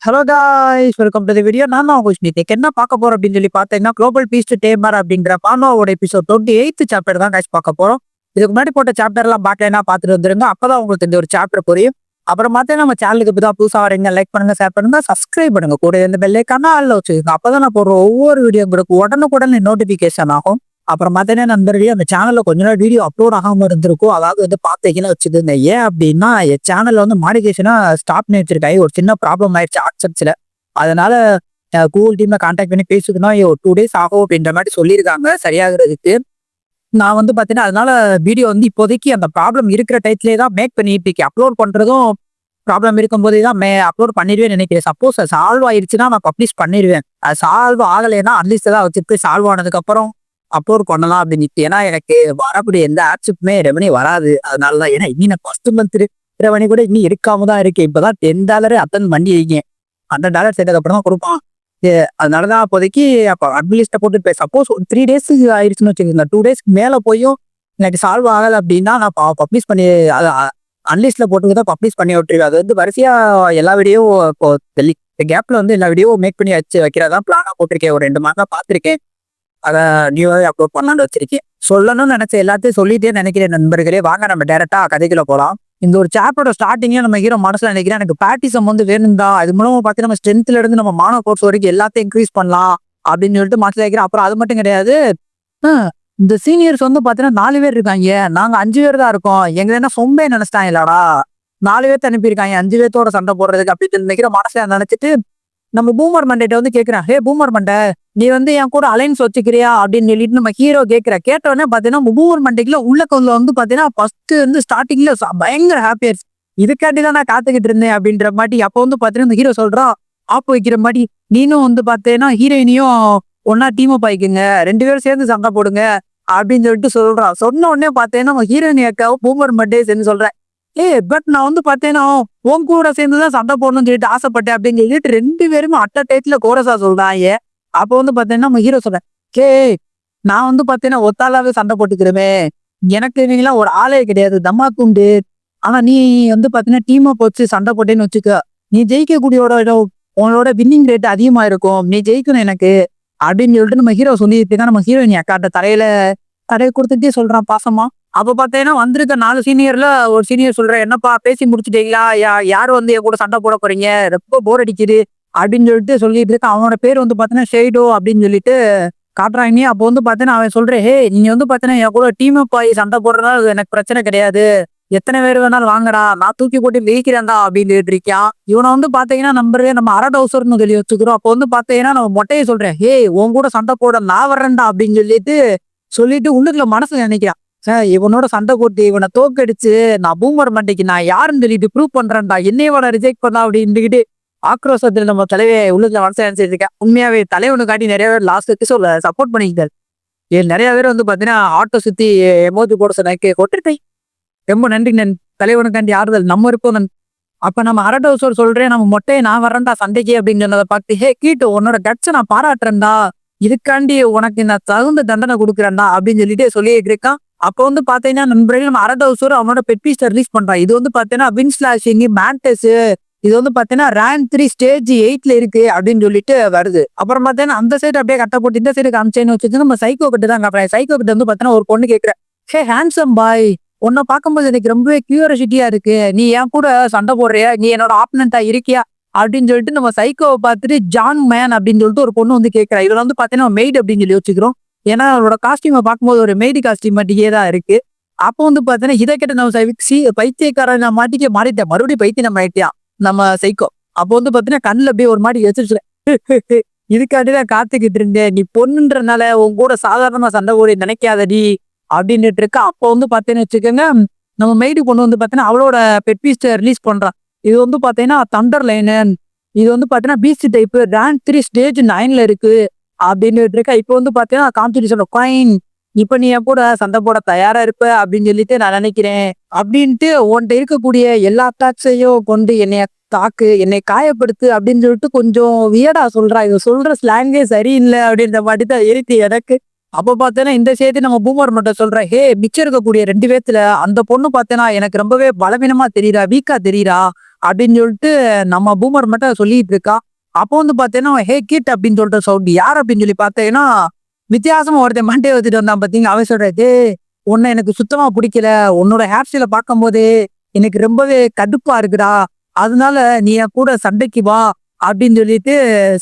Hello guys, welcome to the video. நான் தான் உங்க ஸ்மித். என்ன பார்க்க போறோம் அப்படின்னு சொல்லி பார்த்தீங்கன்னா, குளோபல் பீஸ்ட் டேமர் அப்படிங்கிற பானோவோட எபிசோட் 28th சாப்டர் தான் காய்ஸ் பார்க்க போறோம். இதுக்கு முன்னாடி போட்ட சாப்டர் எல்லாம் பார்க்கலன்னா பார்த்துட்டு வந்துருங்க. அப்பதான் உங்களுக்கு இந்த ஒரு சாப்டர் புரியும். அப்புறம் பார்த்தீங்கன்னா நம்ம சேனலுக்கு இப்பதான் புதுசா வரீங்க, லைக் பண்ணுங்க, ஷேர் பண்ணுங்க, சப்ஸ்கிரைப் பண்ணுங்க. கூட இந்த பெல் ஐக்கான ஆல்ல வச்சுக்கோங்க. அப்பதான் நான் போடுற ஒவ்வொரு வீடியோ உங்களுக்கு உடனுக்குடனே நோட்டிபிகேஷன் ஆகும். அப்புறம் பார்த்தீங்கன்னா நண்பர்களே, அந்த சேனல்ல கொஞ்ச நாள் வீடியோ அப்லோட் ஆகாம இருந்திருக்கும். அதாவது பார்த்தீங்கன்னா வச்சுக்கோங்க. ஏன் அப்படின்னா என் சேனல்ல மாடிகேஷனா ஸ்டாப் பண்ணி வச்சிருக்காங்க. ஒரு சின்ன ப்ராப்ளம் ஆயிடுச்சு ஆக்சப்ட்ஸ்ல. அதனால கூகுள் டீம்ல கான்டாக்ட் பண்ணி பேசுதுன்னா 2 டேஸ் ஆகும் அப்படின்ற மாதிரி சொல்லியிருக்காங்க சரியாகிறதுக்கு. நான் பார்த்தீங்கன்னா அதனால வீடியோ இப்போதைக்கு அந்த ப்ராப்ளம் இருக்கிற டைத்திலே தான் மேக் பண்ணிட்டு இருக்கேன். அப்லோட் பண்றதும் ப்ராப்ளம் இருக்கும்போதே தான் அப்லோட் பண்ணிடுவேன் நினைக்கிறேன். சப்போஸ் சால்வ் ஆயிடுச்சுன்னா நான் பப்ளிஷ் பண்ணிடுவேன். அது சால்வ் ஆகலைன்னா அட்லீஸ்ட் தான் வச்சுட்டு சால்வ் ஆனதுக்கு அப்புறம் அப்லோட் பண்ணலாம் அப்படின்னு. ஏன்னா எனக்கு வரக்கூடிய எந்த ஆப்ஸுக்குமே ரெவன்யூ வராது. அதனால தான். ஏன்னா இனி நான் ஃபர்ஸ்ட் மந்த் ரெவன்யூ கூட இன்னும் எடுக்காம தான் இருக்கேன். இப்பதான் $10 அட்டன் பண்ணி இருக்கேன். $100 சேர்த்ததுக்கு அப்புறம் தான் கொடுப்பான். அதனாலதான் அப்போதைக்கு அப்போ அட்லிஸ்ட போட்டு சப்போஸ் ஒரு 3 டேஸ் ஆயிடுச்சுன்னு வச்சுக்கோங்க. 2 டேஸ்க்கு மேல போயும் எனக்கு சால்வ் ஆகலை அப்படின்னா நான் பப்ளிஷ் பண்ணி அன்லிஸ்ட்ல போட்டு தான் பப்ளிஷ் பண்ணி விட்டுருவேன். அது வரிசையா எல்லா வீடியோ இப்போ கேப்ல எல்லா வீடியோ மேக் பண்ணி வச்சு வைக்கிறதா பிளானா போட்டிருக்கேன். ஒரு 2 மாதம் பார்த்துருக்கேன். அதை நியூவாக அப்லோட் பண்ணலான்னு வச்சிருக்கேன். சொல்லணும்னு நினைச்ச எல்லாத்தையும் சொல்லிட்டே நினைக்கிறேன் நண்பர்களே. வாங்க நம்ம டைரக்டா கதைக்குள்ள போலாம். இந்த ஒரு சாப்டரோட ஸ்டார்டிங்கே நம்ம ஹீரோ மனசுல நினைக்கிறேன், எனக்கு பேட்டிசம் வேணும் தான். அது மூலமா பார்த்தீங்கன்னா நம்ம ஸ்ட்ரென்த்ல இருந்து நம்ம மானோ கோர்ஸ் வரைக்கும் எல்லாத்தையும் இன்க்ரீஸ் பண்ணலாம் அப்படின்னு சொல்லிட்டு மனசுல வைக்கிறேன். அப்புறம் அது மட்டும் கிடையாது, இந்த சீனியர்ஸ் பார்த்தீங்கன்னா 4 பேர் இருக்காங்க. நாங்க 5 பேர் தான் இருக்கோம். எங்க என்ன சொம்பே நினைச்சிட்டாங்க இல்லடா. 4 பேர்த்த அனுப்பியிருக்காங்க 5 பேர்த்தோட சண்டை போடுறதுக்கு அப்படின்னு நினைக்கிற மனசுல நினைச்சிட்டு நம்ம பூமர் மண்டைட்ட கேட்கிறேன், ஹே பூமர் மண்டை, நீ என் கூட அலைன்ஸ் வச்சுக்கிறியா அப்படின்னு சொல்லிட்டு நம்ம ஹீரோ கேட்டோடனே பாத்தீங்கன்னா பூமர் மண்டைக்குள்ள உள்ள கொஞ்சம் பாத்தீங்கன்னா ஃபர்ஸ்ட் ஸ்டார்டிங்ல பயங்கர ஹாப்பியா இருக்கு. இதுக்காண்டி தான் நான் காத்துக்கிட்டு இருந்தேன் அப்படின்ற மாதிரி. அப்போ பாத்தீங்கன்னா இந்த ஹீரோ சொல்றான், ஆப்பு வைக்கிற மாதிரி நீனும் பாத்தீங்கன்னா ஹீரோயினியும் ஒன்னா டீம் அப் ஆயிக்குங்க, 2 பேரும் சேர்ந்து சண்டை போடுங்க அப்படின்னு சொல்லிட்டு சொல்றான். சொன்ன உடனே பாத்தீங்கன்னா நம்ம ஹீரோயினி அக்காவும் பூமர் மண்டையை சேர்ந்து சொல்றேன், பட் நான் பாத்தேன்னா உன் கூட சேர்ந்துதான் சண்டை போடணும்னு சொல்லிட்டு ஆசைப்பட்டேன் அப்படின்னு சொல்லிட்டு 2 பேருமே அட்ட டைத்துல கோரஸா சொல்றாங்க. அப்போ பாத்தீங்கன்னா நம்ம ஹீரோ சொல்றேன், நான் பாத்தீங்கன்னா ஒத்தாலாவே சண்டை போட்டுக்கிறமே, எனக்கு நீங்களாம் ஒரு ஆளே கிடையாது, தம்மாக்குண்டு. ஆனா நீ பாத்தீங்கன்னா டீமா போச்சு சண்டை போட்டேன்னு வச்சுக்க, நீ ஜெயிக்கக்கூடியோட உன்னோட வின்னிங் ரேட் அதிகமா இருக்கும், நீ ஜெயிக்கணும் எனக்கு அப்படின்னு சொல்லிட்டு நம்ம ஹீரோ சொல்லிட்டு நம்ம ஹீரோயினி அக்காட்ட தரையை கொடுத்துட்டே சொல்றான் பாசமா. அப்ப பாத்தீங்கன்னா வந்திருக்க 4 சீனியர்ல ஒரு சீனியர் சொல்ற, என்னப்பா பேசி முடிச்சுட்டீங்களா, யாரு என் கூட சண்டை போட போறீங்க, ரொம்ப போர் அடிக்குது அப்படின்னு சொல்லிட்டு சொல்லிட்டு இருக்க. அவனோட பேர் பாத்தீங்கன்னா ஷேடோ அப்படின்னு சொல்லிட்டு காட்டுறாங்க. அப்போ பாத்தீங்கன்னா அவன் சொல்றேன், ஹே நீங்க பாத்தீங்கன்னா என் கூட டீம் அப் ஆகி சண்டை போடுறதுனால எனக்கு பிரச்சனை கிடையாது, எத்தனை பேர் வேணாலும் வாங்கடா, நான் தூக்கி போட்டு வீக்கிறேன்டா அப்படின்னு சொல்லிட்டு இருக்கான். இவனை பாத்தீங்கன்னா நம்ம அரடவுசர்னு சொல்லி வச்சுக்கிறோம். அப்போ பாத்தீங்கன்னா நம்ம மொட்டையை சொல்றேன், ஹே உன் கூட சண்டை போட நான் வர்றேன்டா அப்படின்னு சொல்லிட்டு உள்ளுக்குள்ள மனசுல நினைக்கிறான், இவனோட சண்டை போட்டு இவனை தோக்கடிச்சு நான் பூமர் மண்டைக்கு நான் யாருன்னு சொல்லிட்டு ப்ரூவ் பண்றேன்டா, என்னையோட ரிஜெக்ட் பண்ணா அப்படின்னு ஆக்ரோஷத்துல நம்ம தலைவை உள்ளுக்குள்ள மனசை நினைச்சிட்டு இருக்கேன். உண்மையாவே தலைவனுக்காட்டி நிறைய பேர் லாஸ்ட் எபிசோட்ல சப்போர்ட் பண்ணிக்கிட்டாரு. நிறைய பேர் பாத்தீங்கன்னா ஆட்டோ சுத்தி எமோஜி போட சொன்ன கொட்டுட்டேன். ரொம்ப நன்றி தலைவனுக்காண்டி ஆறுதல் நம்ம இருப்போம். அப்ப நம்ம அரடோசோர் சொல்றேன், நம்ம மொட்டையை நான் வரேன்டா சண்டைக்கு அப்படின்னு சொன்னதை பார்த்து, ஹே கீட்டு உன்னோட கட்சை நான் பாராட்டுறேன்டா, இதுக்காண்டி உனக்கு நான் தகுந்த தண்டனை கொடுக்குறேன்டா அப்படின்னு சொல்லிட்டு இருக்கான். அப்போ பாத்தீங்கன்னா நண்பர்கள் நம்ம அரடோசோர் அவனோட பெட்பீஸ்ட ரிலீஸ் பண்றான். இது பாத்தீங்கன்னா வின்ஸ்லாஷிங் மேண்டஸ், இது பாத்தீங்கன்னா ரேங்க் 3 ஸ்டேஜ் 8ல இருக்கு அப்படின்னு சொல்லிட்டு வருது. அப்புறம் பாத்தீங்கன்னா அந்த சைடு அப்படியே கட்ட போட்டு இந்த சைடு காமிச்சேன்னு வச்சுட்டு நம்ம சைக்கோ கிட்ட தான் காட்டுறேன். சைக்கோ கிட்ட பாத்தீங்கன்னா ஒரு பொண்ணு கேட்கிறேன், ஹே ஹேண்ட்ஸம் பாய், உன்னை பார்க்கும்போது எனக்கு ரொம்பவே கியூரியாசிட்டியா இருக்கு, நீ என் கூட சண்டை போடுறியா, நீ என்னோட ஆப்பனண்டா இருக்கியா அப்படின்னு சொல்லிட்டு நம்ம சைக்கோவை பார்த்துட்டு ஜான் மேன் அப்படின்னு சொல்லிட்டு ஒரு பொண்ணு கேட்கிறா. இதுல பாத்தீங்கன்னா மெய்டு அப்படின்னு சொல்லி வச்சுக்கிறோம். ஏன்னா அவரோட காஸ்டியூமை பார்க்கும்போது ஒரு மெய்டு காஸ்டியூம் மாட்டிக்கே தான் இருக்கு. அப்போ பாத்தீங்கன்னா இதை கேட்ட நம்ம பைத்தியக்காரன் நான் மாறிட்டேன், மறுபடியும் பைத்தியம் ஆயிட்டான் நம்ம சைக்கோ. அப்போ பாத்தீங்கன்னா கண்ணுல அப்படியே ஒரு மாதிரி வச்சிருச்சேன், இதுக்காண்டிதான் காத்துக்கிட்டு இருந்தேன், நீ பொண்ணுன்றனால உன் கூட சாதாரணமா சண்டை போட நினைக்காதடி அப்படின்னுட்டு இருக்கா. அப்போ பாத்தீங்கன்னு வச்சுக்கோங்க, நம்ம மெய்டு பொண்ணு பாத்தீங்கன்னா அவளோட பெட்பீஸ்ட ரிலீஸ் பண்றான். இது பாத்தீங்கன்னா தண்டர் லைனன், இது பாத்தீங்கன்னா பீஸ்ட் டைப் ரேங்க் 3 ஸ்டேஜ் 9ல இருக்கு அப்படின்னு இருக்கா. இப்போ பாத்தீங்கன்னா காம்படிஷன் காயின், இப்ப நீ என் கூட சண்டை போட தயாரா இருப்ப அப்படின்னு சொல்லிட்டு நான் நினைக்கிறேன் அப்படின்ட்டு உன்கிட்ட இருக்கக்கூடிய எல்லா அட்டாக்ஸையும் கொண்டு என்னைய தாக்கு, என்னை காயப்படுத்து அப்படின்னு சொல்லிட்டு கொஞ்சம் வியடா சொல்றா. இவ சொல்ற ஸ்லாங்கே சரியில்லை அப்படின்ற மாதிரி தான் இருக்கு எனக்கு. அப்ப பாத்தேன்னா இந்த செய்தி நம்ம பூமர் மட்டும் சொல்றேன், ஹே மிச்சம் இருக்கக்கூடிய 2 பேத்துல அந்த பொண்ணு பாத்தேன்னா எனக்கு ரொம்பவே பலவீனமா தெரியுறா, வீக்கா தெரியுறா அப்படின்னு சொல்லிட்டு நம்ம பூமர் மட்டும் சொல்லிட்டு இருக்கா. அப்போ வந்து பாத்தீங்கன்னா ஹே கிட் அப்படின்னு சொல்லிட்டு சவுண்ட் யார் அப்படின்னு சொல்லி பார்த்தீங்கன்னா வித்தியாசமா ஒருத்தன் மண்டையை வச்சுட்டு வந்தான் பாத்தீங்க. அவன் சொல்றது உன்னை எனக்கு சுத்தமா பிடிக்கல, உன்னோட ஹேர் ஸ்டைல பார்க்கும் போது எனக்கு ரொம்பவே கடுப்பா இருக்குடா, அதனால நீ என் கூட சண்டைக்கு வா அப்படின்னு சொல்லிட்டு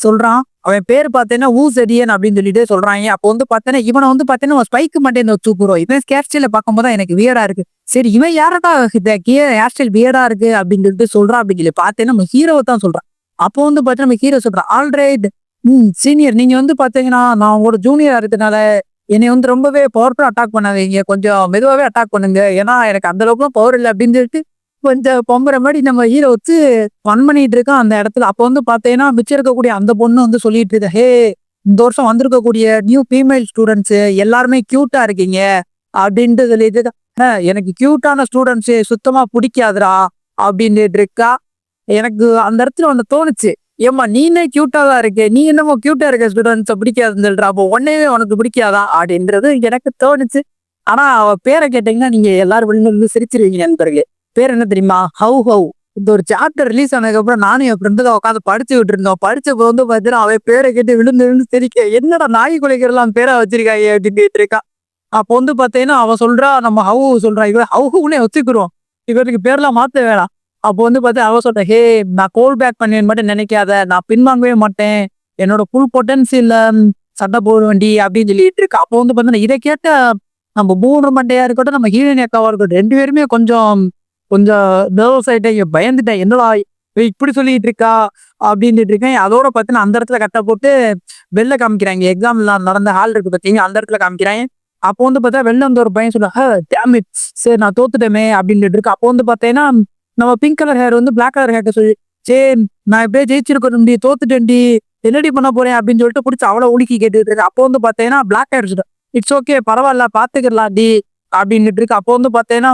சொல்றான். அவன் பேர் பார்த்தேன்னா ஊசெடியன் அப்படின்னு சொல்லிட்டு சொல்றாங்க. அப்போ வந்து பார்த்தேன்னா இவனை வந்து பார்த்தீங்கன்னா ஸ்பைக்கு மண்டே தூக்குறோம். இவன் ஹேர் ஸ்டைல பார்க்கும்போது தான் எனக்கு வியர்டா இருக்கு. சரி இவன் யாரடா இந்த ஹேர் ஸ்டைல் வியர்டா இருக்கு அப்படின்னு சொல்லிட்டு சொல்றான் அப்படின்னு சொல்லி பார்த்தேன்னா நம்ம ஹீரோவை தான் சொல்றான். அப்போ வந்து பார்த்தீங்கன்னா நம்ம ஹீரோ சொல்றான் ஆல்ரைட் சீனியர் நீங்க வந்து பாத்தீங்கன்னா நான் உங்களோட ஜூனியரா இருக்கனால என்னை வந்து ரொம்பவே பவர்ஃபுல்லா அட்டாக் பண்ணாதீங்க, கொஞ்சம் மெதுவாவே அட்டாக் பண்ணுங்க, ஏன்னா எனக்கு அந்த அளவுக்கு பவர் இல்லை அப்படின்னு சொல்லிட்டு கொஞ்சம் பொம்புற மாதிரி நம்ம ஹீரோ வச்சு ஃபன் பண்ணிட்டு இருக்கான் அந்த இடத்துல. அப்போ வந்து பாத்தீங்கன்னா மிச்சம் இருக்கக்கூடிய அந்த பொண்ணு வந்து சொல்லிட்டு இருக்க ஹே இந்த வருஷம் வந்திருக்கக்கூடிய நியூ ஃபீமேல் ஸ்டூடெண்ட்ஸ் எல்லாருமே கியூட்டா இருக்கீங்க அப்படின்ட்டு சொல்லிட்டு இருக்கா. எனக்கு கியூட்டான ஸ்டூடெண்ட்ஸ் சுத்தமா பிடிக்காதுடா அப்படின்ட்டு இருக்கா. எனக்கு அந்த இடத்துல ஒண்ணு தோணுச்சு, ஏம்மா நீனே கியூட்டா தான் இருக்கு, நீ என்னமோ கியூட்டா இருக்க ஸ்டூடெண்ட்ஸை பிடிக்காதுன்னு சொல்ற, அப்போ உன்னையே உனக்கு பிடிக்காதா அப்படின்றது எனக்கு தோணுச்சு. ஆனா அவ பேரை கேட்டீங்கன்னா நீங்க எல்லாரும் வெளியில சிரிச்சிருவீங்க நண்பர்களே. பேர் என்ன தெரியுமா? How how. இந்த ஒரு சாப்டர் ரிலீஸ் ஆனதுக்கு அப்புறம் நானும் என் ஃப்ரெண்டு தான் உட்காந்து படிச்சு விட்டு இருந்தோம். படிச்சப்போ வந்து பாத்தீங்கன்னா அவன் பேரை கேட்டு விழுந்து விழுந்து சிரிக்க, என்னடா நாய் குலைக்கிறலாம் பேரா வச்சிருக்காங்க அப்படின்னு கேட்டு இருக்கா. அப்போ வந்து பாத்தீங்கன்னா அவன் சொல்றா நம்ம ஹவு சொல்றா, இவன் ஹவுனே வச்சுக்கிறோம், இவருக்கு பேர்லாம் மாத்த வேணாம். அப்போ வந்து பார்த்தா அவ சொல்றேன் ஹே நான் கோல் பேக் பண்ணேன்னு மட்டும் நினைக்காத, நான் பின்வாங்கவே மாட்டேன், என்னோட ஃபுல் பொட்டன்சியல்ல சண்டை போட வேண்டி அப்படின்னு சொல்லிட்டு இருக்கு. அப்போ வந்து பார்த்தீங்கன்னா இதை கேட்ட நம்ம பூமர் மண்டையா இருக்கட்டும் நம்ம ஹீரோயின் அக்காவா இருக்கட்டும் ரெண்டு பேருமே கொஞ்சம் கொஞ்சம் நர்வஸ் ஆயிட்டேன், பயந்துட்டேன், என்னடா இவ இப்படி சொல்லிட்டு இருக்கா அப்படின்ட்டு இருக்கேன். அதோட பார்த்தீங்கன்னா அந்த இடத்துல கட்ட போட்டு வெளில காமிக்கிறாங்க, எக்ஸாம்ல நடந்த ஹால் இருக்கு பார்த்தீங்க அந்த இடத்துல காமிக்கிறாங்க. அப்போ வந்து பார்த்தா வெளில வந்து ஒரு பையன் சொல்லுவா டேம் இட், சரி நான் தோத்துட்டேமே அப்படின்ட்டு இருக்கு. அப்போ வந்து பார்த்தீங்கன்னா நம்ம பிங்க் கலர் ஹேர் வந்து பிளாக் கலர் ஹேர் சொல்லி சரி நான் எப்படியே ஜெயிச்சிருக்கணும்டி, தோத்துட்டேன்டி, என்னடி பண்ண போறேன் அப்படின்னு சொல்லிட்டு பிடிச்சி அவளை உலுக்கி கேட்டுட்டு இருக்கு. அப்போ வந்து பார்த்தீங்கன்னா பிளாக் ஹேர் இட்ஸ் ஓகே பரவாயில்ல பாத்துக்கலாம் டி அப்படின்ட்டு இருக்கு. அப்போ வந்து பார்த்தீங்கன்னா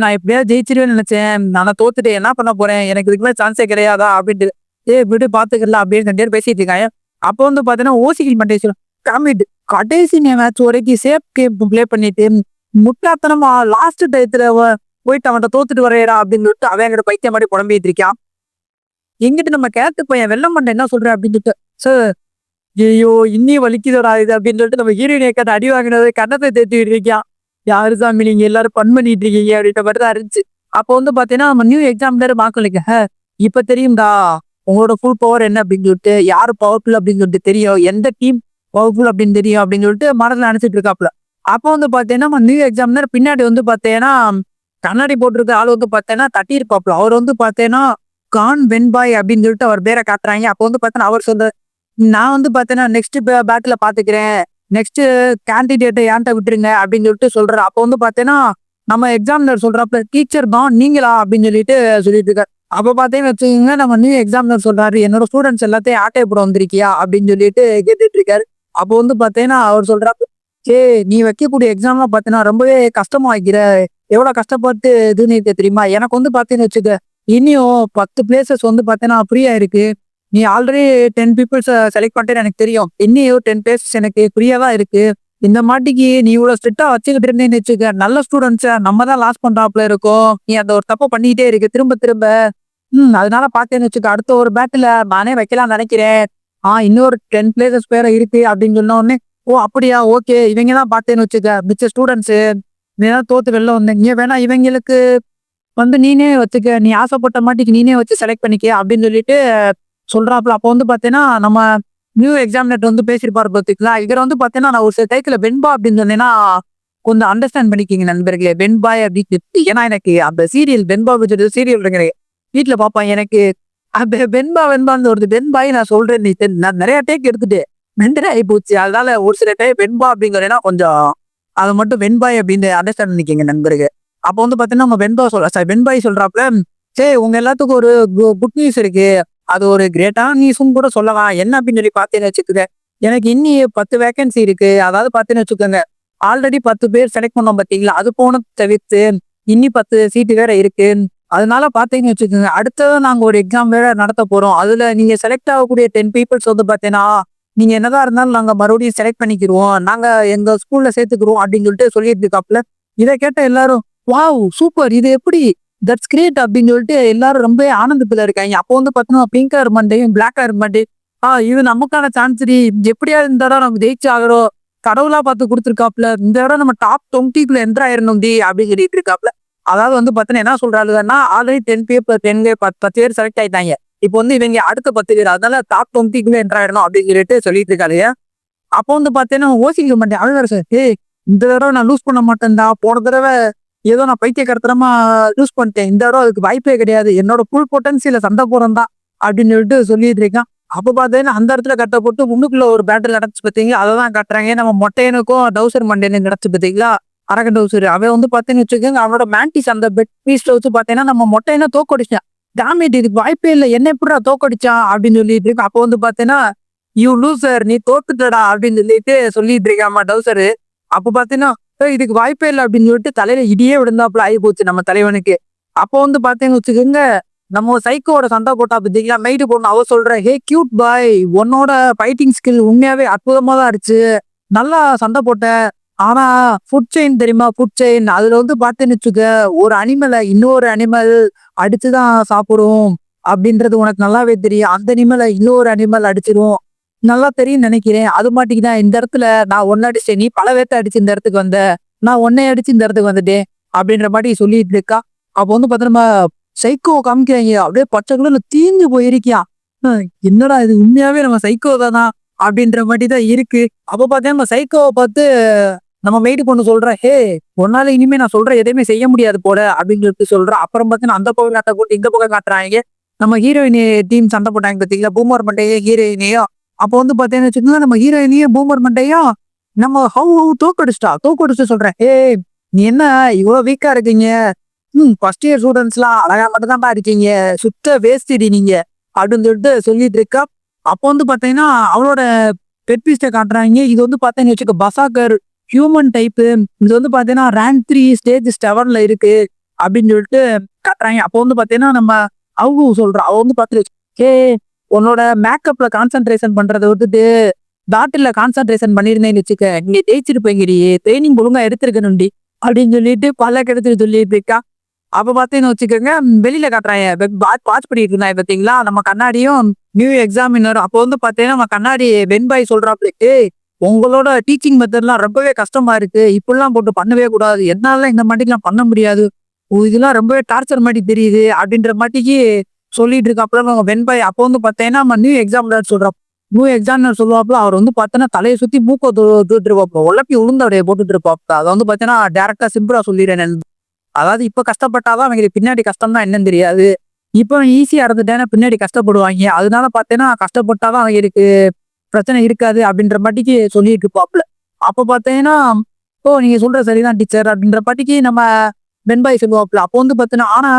நான் எப்படியா ஜெயிச்சிருவேன்னு நினைச்சேன், நான் தோத்துட்டேன், என்ன பண்ண போறேன், எனக்கு இதுக்கு மேலே சான்ஸே கிடையாதா அப்படின்ட்டு விடு பாத்துக்கலாம் அப்படின்னு ரெண்டு பேர் பேசிட்டு இருக்காங்க. அப்போ வந்து பாத்தீங்கன்னா ஓசிகள் மட்டும் காமிட்டு கடைசி மேட்ச் வரைக்கும் சேஃப் கேம் பிளே பண்ணிட்டு முட்டாத்தனமா லாஸ்ட் டயத்துல போயிட்டு அவன்கிட்ட தோத்துட்டு வரையடா அப்படின்னு சொல்லிட்டு அவன் எங்கிட்ட பைத்தியம் மாதிரி புலம்பிட்டு இருக்கான். எங்கிட்ட நம்ம கேட்டு பையன் வெள்ளம் பண்ண என்ன சொல்ற அப்படின்னு சொல்லிட்டு சார் ஐயோ இன்னியும் வலிக்குதோடா இது அப்படின்னு சொல்லிட்டு நம்ம ஹீரோயினை கேட்ட அடி வாங்கினது கண்ணத்தை தேத்திட்டு இருக்கான். யாரு சாமி நீங்க எல்லாரும் பண் பண்ணிட்டு இருக்கீங்க அப்படின்ற மாதிரி தான் இருந்துச்சு. அப்போ வந்து பாத்தீங்கன்னா நம்ம நியூ எக்ஸாம்ல மார்க் இப்ப தெரியும்டா உங்களோட ஃபுல் பவர் என்ன அப்படின்னு சொல்லிட்டு, யாரு பவர்ஃபுல் அப்படின்னு சொல்லிட்டு தெரியும், எந்த டீம் பவர்ஃபுல் அப்படின்னு தெரியும் அப்படின்னு சொல்லிட்டு மனதில் நினைச்சிட்டு இருக்காப்ல. அப்போ வந்து பாத்தீங்கன்னா நம்ம நியூ எக்ஸாம்ல பின்னாடி வந்து பாத்தீங்கன்னா கண்ணாடி போட்டிருக்க ஆள் வந்து பார்த்தேன்னா தட்டி இருப்பாப்ல. அவர் வந்து பார்த்தேன்னா கான் வென்பாய் அப்படின்னு சொல்லிட்டு அவர் பேரை காட்டுறாங்க. அப்போ வந்து பார்த்தேன்னா அவர் சொல்ற நான் வந்து பார்த்தேன்னா நெக்ஸ்ட் பேட்டில் பார்த்துக்கிறேன், நெக்ஸ்ட் கேண்டிடேட்டை ஏன்ட்ட விட்டுருங்க அப்படின்னு சொல்லிட்டு சொல்றாரு. அப்போ வந்து பார்த்தேன்னா நம்ம எக்ஸாமினர் சொல்றாப்ல டீச்சர் தான் நீங்களா அப்படின்னு சொல்லிட்டு இருக்காரு. அப்போ பார்த்தீங்கன்னு வச்சுக்கோங்க நம்ம நியூ எக்ஸாமினர் சொல்றாரு என்னோட ஸ்டூடெண்ட்ஸ் எல்லாத்தையும் ஆட்டை போட வந்திருக்கியா அப்படின்னு சொல்லிட்டு கேட்டுட்டு இருக்காரு. அப்போ வந்து பார்த்தீங்கன்னா அவர் சொல்றாரு நீ வைக்கக்கூடிய எக்ஸாம்லாம் பார்த்தீங்கன்னா ரொம்பவே கஷ்டமா வைக்கிற, எவ்வளவு கஷ்டப்பட்டு இதுன்னு தெரியுமா, எனக்கு வந்து பாத்தீங்கன்னு வச்சுக்க இனியும் 10 பிளேசஸ் வந்து பாத்தீங்கன்னா ஃப்ரீயா இருக்கு, நீ ஆல்ரெடி 10 பீப்புள்ஸ் செலக்ட் பண்ணிட்டேன்னு எனக்கு தெரியும், இன்னியும் 10 பிளேசஸ் எனக்கு ஃப்ரீயா தான் இருக்கு, இந்த மாட்டிக்கு நீ இவ்வளவு ஸ்ட்ரிக்டா வச்சுக்கிட்டு இருந்தேன்னு வச்சுக்க நல்ல ஸ்டூடெண்ட்ஸை நம்ம தான் லாஸ் பண்றாப்புல இருக்கோம், நீ அந்த ஒரு தப்பை பண்ணிக்கிட்டே இருக்கு திரும்ப திரும்ப. அதனால பாத்தேன்னு வச்சுக்க அடுத்த ஒரு பேட்டில் நானே வைக்கலாம்னு நினைக்கிறேன், இன்னொரு 10 பிளேசஸ் வேற இருக்கு அப்படின்னு சொன்ன உடனே ஓ அப்படியா ஓகே இவங்க தான் பார்த்தேன்னு வச்சுக்க மிச்ச ஸ்டூடெண்ட்ஸ் நீதான் தோத்து வெளில வந்தேன், நீ வேணா இவங்களுக்கு வந்து நீனே வச்சுக்க, நீ ஆசைப்பட்ட மாட்டிக்கு நீனே வச்சு செலக்ட் பண்ணிக்க அப்படின்னு சொல்லிட்டு சொல்றாப்புல. அப்போ வந்து பாத்தீங்கன்னா நம்ம நியூ எக்ஸாமினேட்டர் வந்து பேசியிருப்பாரு பார்த்துக்கலாம். இவர் வந்து பாத்தீங்கன்னா நான் ஒரு சில டைத்துல வெண்பா அப்படின்னு சொன்னேன்னா கொஞ்சம் அண்டர்ஸ்டாண்ட் பண்ணிக்கிங்க நண்பர்களே, வெண்பாய் அப்படின்னு. ஏன்னா எனக்கு அந்த சீரியல் வெண்பா சொல்லிட்டு சீரியல் இருக்கிற வீட்டுல பாப்பான், எனக்கு அந்த வெண்பான்னு வருது, வெண்பாய் நான் சொல்றேன் நீ நான் நிறைய டேக் எடுத்துட்டு மெண்டரே ஆகி போச்சு, அதனால ஒரு சில டைம் வெண்பா அப்படிங்கிறேன்னா கொஞ்சம் அதை மட்டும் வெண்பாய் அப்படின்னு அண்டர்ஸ்டாண்ட் பண்ணிக்கங்க நண்பருக்கு. அப்போ வந்து பாத்தீங்கன்னா நம்ம வெண்பாய் சொல்றாப்புல சரி உங்க எல்லாத்துக்கும் ஒரு குட் நியூஸ் இருக்கு, அது ஒரு கிரேட்டான நியூஸும் கூட சொல்லலாம், என்ன அப்படின்னு சொல்லி பாத்தீங்கன்னு வச்சுக்கோங்க, எனக்கு இன்னி 10 வேகன்சி இருக்கு, அதாவது பாத்தீங்கன்னு வச்சுக்கோங்க ஆல்ரெடி 10 பேர் செலக்ட் பண்ணோம் பாத்தீங்களா, அது போன தவிர்த்து இன்னி 10 சீட்டு வேற இருக்கு, அதனால பாத்தீங்கன்னு வச்சுக்கோங்க அடுத்தது நாங்க ஒரு எக்ஸாம் வேற நடத்த போறோம், அதுல நீங்க செலக்ட் ஆகக்கூடிய 10 பீப்புள்ஸ் வந்து பாத்தீங்கன்னா நீங்க என்னதான் இருந்தாலும் நாங்க மறுபடியும் செலக்ட் பண்ணிக்கிருவோம், நாங்க எங்க ஸ்கூல்ல சேர்த்துக்கிறோம் அப்படின்னு சொல்லிட்டு சொல்லிட்டு இருக்காப்புல. இதை கேட்ட எல்லாரும் வாவ் சூப்பர், இது எப்படி தட்ஸ் கிரேட் அப்படின்னு சொல்லிட்டு எல்லாரும் ரொம்ப ஆனந்தத்துல இருக்காங்க. அப்போ வந்து பார்த்தீங்கன்னா பிங்க் ஹேர் மண்டையும் பிளாக் ஹேர் மண்டே இது நமக்கான சான்ஸ் எப்படியாவது இந்த தடவை நம்ம ஜெயிச்சு ஆகிறோம், கடவுளா பார்த்து கொடுத்துருக்காப்ல, இந்த தடவை நம்ம டாப் 20க்குள்ள என்டர் ஆயிரணும் அப்படின்னு சொல்லிட்டு இருக்காப்ல. அதாவது வந்து பார்த்தீங்கன்னா என்ன சொல்றாங்கன்னா ஆல்ரெடி 10 பேர் 10 10 பேர் செலக்ட் ஆயிட்டாங்க. இப்போ வந்து இவங்க அடுத்த 10 பேர், அதனால டாப் 20க்குள்ள என்டர் ஆயிடணும் அப்படின்னு சொல்லிட்டு இருக்காரு. அப்போ வந்து பார்த்தீங்கன்னா யோசிக்க மாட்டேன் அழுதாரு சார். இந்த தடவை நான் லூஸ் பண்ண மாட்டேன்டா, போன தடவை ஏதோ நான் பைத்தியக்காரத்தனமா லூஸ் பண்ணிட்டேன், இந்த தடவை அதுக்கு வாய்ப்பே கிடையாது, என்னோட ஃபுல் பொட்டன்சியல சண்டை போறேன் தான் அப்படின்னு சொல்லிட்டு இருக்கான். அப்ப பார்த்தீங்கன்னா அந்த இடத்துல கட்ட போட்டு முன்னுக்குள்ள ஒரு பேட்டில் நடந்துச்சு பார்த்தீங்களா, அதை தான் காட்டுறாங்க. நம்ம மொட்டையனுக்கும் டவுசர் மண்டையனுக்கு நடச்சு பார்த்தீங்களா, அரக டவுசர். அவன் வந்து பார்த்தீங்கன்னு வச்சுக்கோங்க, அவனோட மேண்டிஸ் அந்த பெட் பீஸ்ல வச்சு பார்த்தீங்கன்னா நம்ம மொட்டையனை தோக்கடிச்சான். டேமேஜ், இதுக்கு வாய்ப்பே இல்லை, என்ன எப்படா தோக்கடிச்சான் அப்படின்னு சொல்லிட்டு இருக்கு. அப்போ வந்து பார்த்தீங்கன்னா யூ லூசர், நீ தோத்துட்டடா அப்படின்னு சொல்லிட்டு இருக்காமா டவுசரு. அப்ப பாத்தீங்கன்னா இதுக்கு வாய்ப்பே இல்லை அப்படின்னு சொல்லிட்டு தலையில இடியே விழுந்தாப்புல ஆகி போச்சு நம்ம தலைவனுக்கு. அப்போ வந்து பாத்தீங்கன்னு வச்சுக்கோங்க, நம்ம சைக்கோட சண்டை போட்டா பார்த்தீங்களா, மெய்டு பொண்ணு அவ சொல்ற, ஹே கியூட் பாய், உன்னோட ஃபைட்டிங் ஸ்கில் உண்மையாவே அற்புதமா தான் இருந்துச்சு, நல்லா சண்டை போட்ட. ஆனா ஃபுட் செயின் தெரியுமா, ஃபுட் செயின், அதுல வந்து பார்த்தேன்னு வச்சுக்க, ஒரு அனிமலை இன்னொரு அனிமல் அடிச்சுதான் சாப்பிடும் அப்படின்றது உனக்கு நல்லாவே தெரியும். அந்த அனிமலை இன்னொரு அனிமல் அடிச்சிடும், நல்லா தெரியும் நினைக்கிறேன். அது மாட்டிக்குதான் இந்த இடத்துல நான் ஒன்னு அடிச்சேன், நீ பல பேர்த்த அடிச்சு இந்த இடத்துக்கு வந்த, நான் ஒன்னே அடிச்சு இந்த இடத்துக்கு வந்துட்டேன் அப்படின்ற மாதிரி சொல்லிட்டு இருக்கா. அப்போ வந்து பார்த்தோம்னா சைக்கோ காமிக்கிறாங்க, அப்படியே பச்சை கலர்ல தீஞ்சு போயிருக்கியா. என்னடா இது, உண்மையாவே நம்ம சைக்கோ தானா அப்படின்ற மாதிரி தான் இருக்கு. அப்ப பார்த்தா நம்ம சைக்கோவை பார்த்து நம்ம மெய்டு பொண்ணு சொல்ற, ஹே ஒன்னால இனிமே நான் சொல்ற எதையுமே செய்ய முடியாது போல அப்படின்னு சொல்லிட்டு சொல்ற. அப்புறம் பார்த்தீங்கன்னா அந்த பக்கம் காட்ட போட்டு இந்த பக்கம் காட்டுறாங்க. நம்ம ஹீரோயினி டீம் சண்டை போட்டாங்க பார்த்தீங்களா, பூமர் மண்டையே ஹீரோயினியோ. அப்போ வந்து பார்த்தீங்கன்னு வச்சுக்கோங்க, நம்ம ஹீரோயினியும் பூமர் மண்டையும் நம்ம ஹவு தோக்கடிச்சு சொல்றேன், நீ என்ன இவ்வளவு வீக்கா இருக்கீங்க, ஃபர்ஸ்ட் இயர் ஸ்டூடெண்ட்ஸ்லாம் அழகா மட்டும் தான்ப்பா இருக்கீங்க, சுத்த வேஸ்டி நீங்க அப்படின்னு சொல்லிட்டு இருக்கா. அப்போ வந்து பாத்தீங்கன்னா அவளோட பெட் பீஸ்ட காட்டுறாங்க. இது வந்து பாத்தீங்கன்னு வச்சுக்க பசாக்கர் ஹியூமன் டைப்பு, இது வந்து பாத்தீங்கன்னா ரேங்க் 3 ஸ்டேஜ் 7ல இருக்கு அப்படின்னு சொல்லிட்டு காட்டுறாங்க. அப்போ வந்து பாத்தீங்கன்னா நம்ம அவங்க சொல்றா, அவ வந்து பாத்துட்டு, உன்னோட மேக்கப்ல கான்சென்ட்ரேஷன் பண்றதை விட்டுட்டு பேட்டில்ல கான்சென்ட்ரேஷன் பண்ணிருந்தேன்னு வச்சுக்க, நீங்க ஜெயிச்சிருப்பீங்கடி, ட்ரைனிங் ஒழுங்கா எடுத்திருக்கணும்டி அப்படின்னு சொல்லிட்டு பல கிடத்துட்டு சொல்லிட்டு இருக்கா. அப்ப பாத்தீங்கன்னு வச்சுக்கோங்க, வெளியில காட்டுறாங்க வாட்ச் பண்ணிட்டு இருந்தாங்க பாத்தீங்களா, நம்ம கண்ணாடியும் நியூ எக்ஸாமினர். அப்போ வந்து பாத்தீங்கன்னா நம்ம கண்ணாடி வெண்பாய் சொல்றாப்ல, உங்களோட டீச்சிங் மெத்தட்லாம் ரொம்பவே கஷ்டமா இருக்கு, இப்படிலாம் போட்டு பண்ணவே கூடாது, என்னால இந்த மாதிரிலாம் பண்ண முடியாது, இதெல்லாம் ரொம்பவே டார்ச்சர் மாதிரி தெரியுது அப்படின்ற மாதிரிக்கு சொல்லிட்டு இருக்காப்புல நம்ம வெண்பாய். அப்போ வந்து பாத்தீங்கன்னா நம்ம நியூ எக்ஸாமினர் சொல்லுவாப்புல, அவர் வந்து பாத்தீங்கன்னா தலையை சுத்தி மூக்க தூட்டு இருப்பாப்ல, உழப்பி உளுந்தவடைய போட்டுட்டு இருப்பாப்ல. அதை வந்து பாத்தீங்கன்னா டேரக்டா சிம்பிளா சொல்லிடுறேன், அதாவது இப்ப கஷ்டப்பட்டாதான் அவங்களுக்கு பின்னாடி கஷ்டம் தான் என்னன்னு தெரியாது, இப்ப ஈஸியா இருந்துட்டேன்னா பின்னாடி கஷ்டப்படுவாங்க, அதனால பாத்தீங்கன்னா கஷ்டப்பட்டாதான் அவங்களுக்கு பிரச்சனை இருக்காது அப்படின்ற பாட்டிக்கு சொல்லிட்டு இருப்பாப்புல. அப்ப பாத்தீங்கன்னா நீங்க சொல்ற சரிதான் டீச்சர் அப்படின்ற பாட்டிக்கு நம்ம வெண்பாய் சொல்லுவாப்புல. அப்போ வந்து பாத்தீங்கன்னா ஆனா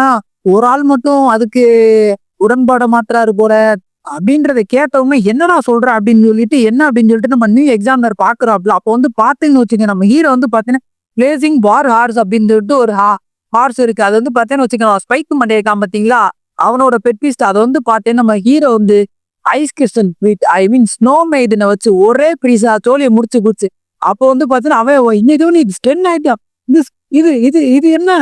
ஒரு ஆள் மட்டும் அதுக்கு உடன்பாட மாத்துறாரு போல அப்படின்றத கேட்டவங்க, என்னடா சொல்ற அப்படின்னு சொல்லிட்டு என்ன அப்படின்னு சொல்லிட்டு நம்ம நியூ எக்ஸாமினர் பாக்குறாப்புல. அப்போ வந்து பாத்தீங்கன்னு வச்சுக்க, நம்ம ஹீரோ வந்து பாத்தீங்கன்னா பிளேசிங் வார் ஹார்ஸ் அப்படின்னு சொல்லிட்டு ஒரு ஹார்ஸ் இருக்கு, அது வந்து பாத்தீங்கன்னா வச்சுக்கோங்க ஸ்பைக் மண்டையிருக்கான் பாத்தீங்களா, அவனோட பெட் பீஸ்ட். அதை வந்து பாத்தீங்கன்னா நம்ம ஹீரோ வந்து ஐஸ் கிறிஸ்டல் ஐ மீன் ஸ்னோ மெய்டனை வச்சு ஒரே பீஸா தோழியை முடிச்சு. அப்போ வந்து பாத்தீங்கன்னா அவன் இன்னும் ஸ்டென் ஆயிட்டான், இது இது இது என்ன,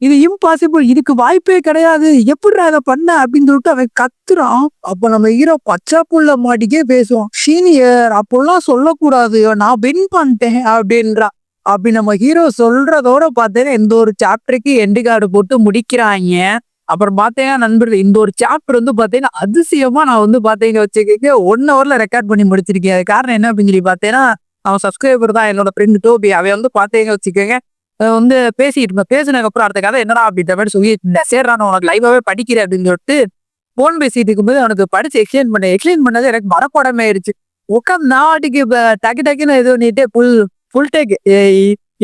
இது இம்பாசிபிள், இதுக்கு வாய்ப்பே கிடையாது, எப்படி அதை பண்ண அப்படின்னு சொல்லிட்டு அவன் கத்துறான். அப்ப நம்ம ஹீரோ பச்சை புள்ள மாட்டிக்கே பேசுவான், சீனியர் அப்பெல்லாம் சொல்லக்கூடாது, நான் வின் பண்ணிட்டேன் அப்படின்றா. அப்படி நம்ம ஹீரோ சொல்றதோட பார்த்தேன்னா இந்த ஒரு சாப்டருக்கு எண்டு கார்டு போட்டு முடிக்கிறாங்க. அப்புறம் பார்த்தீங்கன்னா நண்பர்கள், இந்த ஒரு சாப்டர் வந்து பார்த்தீங்கன்னா அதிசயமா நான் வந்து பார்த்தீங்க வச்சுக்க 1 ஹவர்ல ரெக்கார்ட் பண்ணி முடிச்சிருக்கேன். அது காரணம் என்ன அப்படின்னு சொல்லி பார்த்தீங்கன்னா, அவன் சப்ஸ்கிரைபர் தான் என்னோட ஃப்ரெண்ட் டோபி. அவன் வந்து பார்த்தீங்க வச்சுக்கோங்க வந்து பேசிட்டு இருந்தேன், பேசினதுக்கு அப்புறம் அடுத்த கதை என்னடா அப்படின்ற மாதிரி சொல்லிட்டு இருந்தேன். சரி நான் உனக்கு லைவாவே படிக்கிறேன் அப்படின்னு சொல்லிட்டு போன் பேசிட்டு இருக்கும்போது அவனுக்கு படிச்சு எக்ஸ்பிளைன் பண்ணது எனக்கு மனப்பாடமே ஆயிடுச்சு. உட்காந்து நாட்டுக்கு டக்குன்னு இது பண்ணிட்டு ஃபுல் டேக்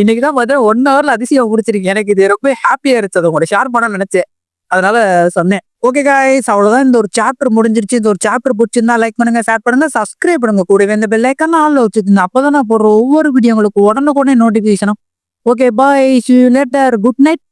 இன்னைக்குதான் பார்த்தா 1 ஹவர்ல அதிசயம் முடிச்சிருக்கேன். எனக்கு இது ரொம்ப ஹாப்பியா இருந்துச்சு, அதை உங்களோட ஷேர் பண்ண நினைச்சேன், அதனால சொன்னேன். ஓகே காய்ஸ், அவ்வளவுதான், இந்த ஒரு சாப்டர் முடிஞ்சிருச்சு. இந்த ஒரு சாப்டர் பிடிச்சிருந்தா லைக் பண்ணுங்க, ஷேர் பண்ணுங்க, சப்ஸ்கிரைப் பண்ணுங்க, கூடவே இந்த பெல் ஐக்கான் ஆன்ல வச்சுக்கோங்க, அப்பதான் நான் போடுற ஒவ்வொரு வீடியோ உங்களுக்கு உடனுக்குடனே நோட்டிபிகேஷனும். Okay bye, see you later, good night.